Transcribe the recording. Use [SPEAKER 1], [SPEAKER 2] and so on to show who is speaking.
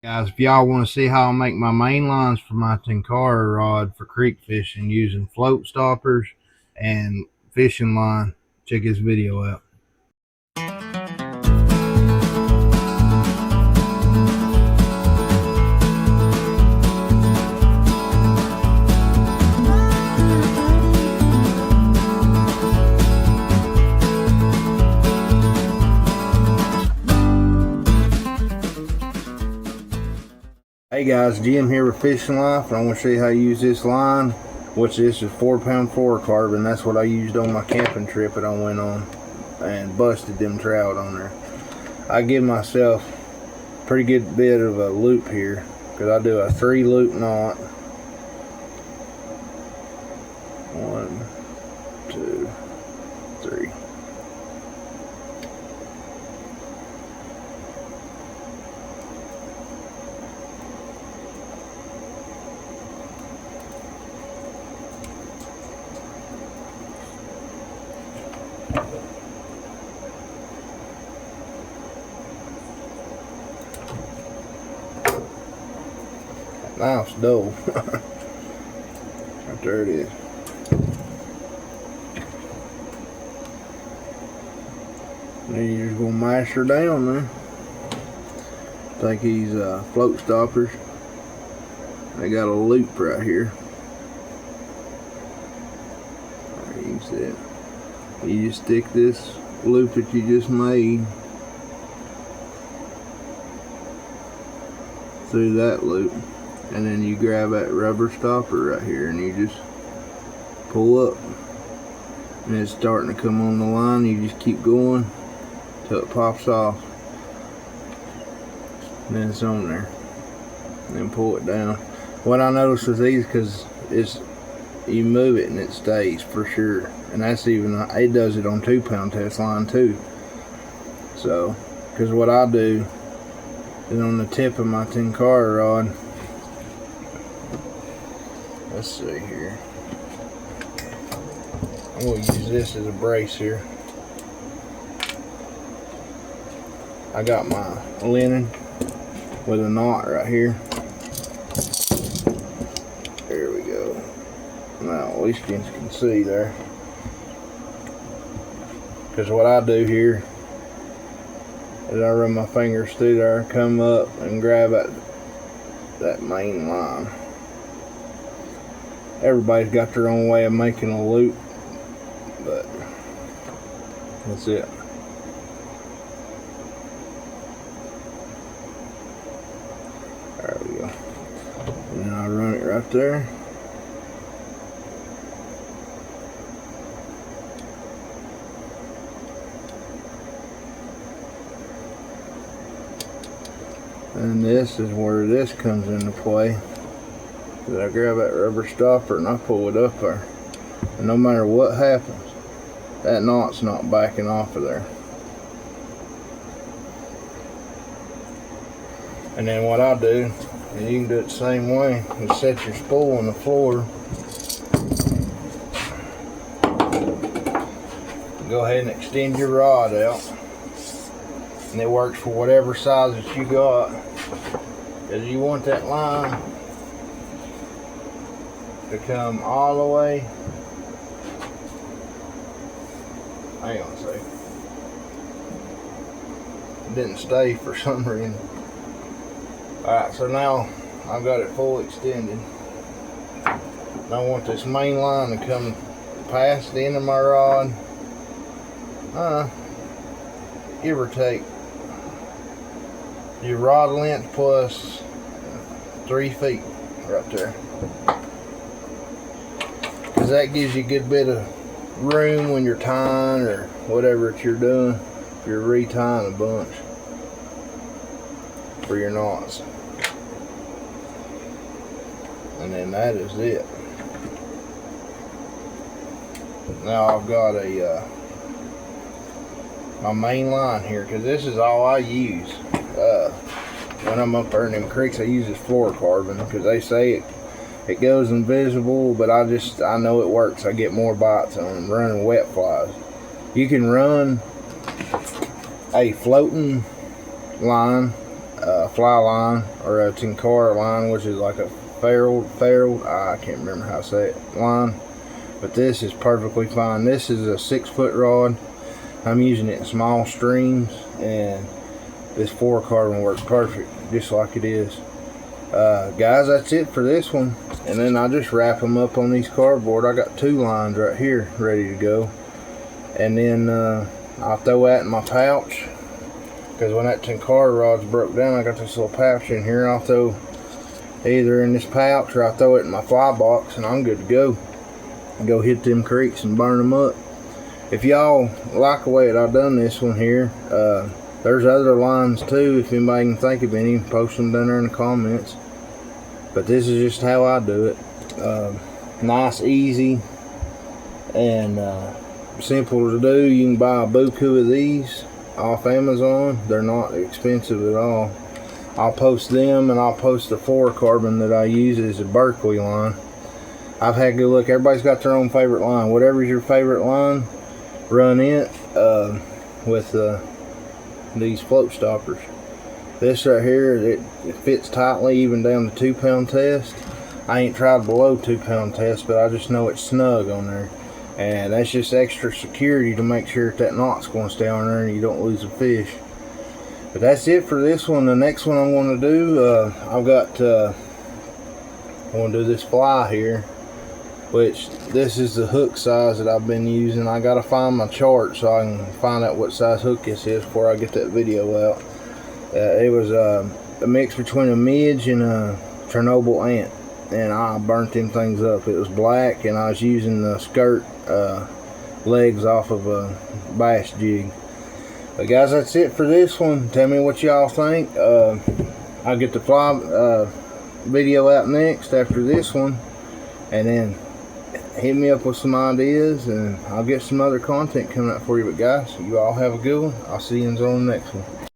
[SPEAKER 1] Guys, if y'all want to see how I make my main lines for my Tenkara rod for creek fishing using float stoppers and fishing line, check this video out. Hey guys, Jim here with Fishing Life, and I'm going to show you how to use this line, which this is 4-pound fluorocarbon. That's what I used on my camping trip that I went on and busted them trout on there. I give myself a pretty good bit of a loop here because I do a 3-loop knot. 1, 2, 3. Nice dough. Right there it is. Then you're just gonna mash her down there. Take these float stoppers. They got a loop right here. There, you can see it. You just stick this loop that you just made through that loop, and then you grab that rubber stopper right here and you just pull up, and it's starting to come on the line. You just keep going till it pops off, and then it's on there, and then pull it down. What I noticed with these, because it's, you move it and it stays for sure, and that's even, it does it on 2-pound test line too. So because what I do is on the tip of my Tenkara rod, let's see here, I'm going to use this as a brace here. I got my linen with a knot right here. There we go. Now at least you can see there. Because what I do here is I run my fingers through there, come up and grab that main line. Everybody's got their own way of making a loop, but that's it. There we go. And then I run it right there. And this is where this comes into play. I grab that rubber stopper and I pull it up there. And no matter what happens, that knot's not backing off of there. And then what I do, and you can do it the same way, you set your spool on the floor. Go ahead and extend your rod out. And it works for whatever size that you got. Because you want that line to come all the way. Hang on a second. It didn't stay for some reason. Alright, so now I've got it full extended. And I want this main line to come past the end of my rod. Give or take your rod length plus 3 feet right there. Because that gives you a good bit of room when you're tying or whatever you're doing, if you're retying a bunch for your knots. And then that is it. Now I've got a my main line here, because this is all I use when I'm up there in them creeks. I use this fluorocarbon because they say it goes invisible, but I know it works. I get more bites on them running wet flies. You can run a floating line fly line, or a Tenkara line, which is like a ferruled, I can't remember how to say it, line. But this is perfectly fine. This is a 6-foot rod. I'm using it in small streams, and this fluorocarbon works perfect, just like it is. Guys, that's it for this one. And then I just wrap them up on these cardboard. I got 2 lines right here ready to go. And then I'll throw that in my pouch, because when that Tenkara rod's broke down, I got this little pouch in here. I'll throw either in this pouch, or I'll throw it in my fly box, and I'm good to go. Go hit them creeks and burn them up. If y'all like the way that I've done this one here, there's other lines too. If anybody can think of any, post them down there in the comments. But this is just how I do it. Nice, easy, and simple to do. You can buy a buku of these off Amazon. They're not expensive at all. I'll post them, and I'll post the fluorocarbon that I use as a Berkeley line. I've had good luck. Everybody's got their own favorite line. Whatever's your favorite line, run it with these float stoppers. This right here, it fits tightly even down to 2-pound test. I ain't tried below 2-pound test, but I just know it's snug on there. And that's just extra security to make sure that knot's going to stay on there and you don't lose a fish. But that's it for this one. The next one I'm going to do, I want to do this fly here, which this is the hook size that I've been using. I got to find my chart so I can find out what size hook this is before I get that video out. It was a mix between a midge and a Chernobyl ant, and I burnt them things up. It was black, and I was using the skirt legs off of a bass jig. But guys, that's it for this one. Tell me what y'all think. I'll get the fly video out next after this one, and then hit me up with some ideas, and I'll get some other content coming out for you. But guys, you all have a good one. I'll see you on the next one.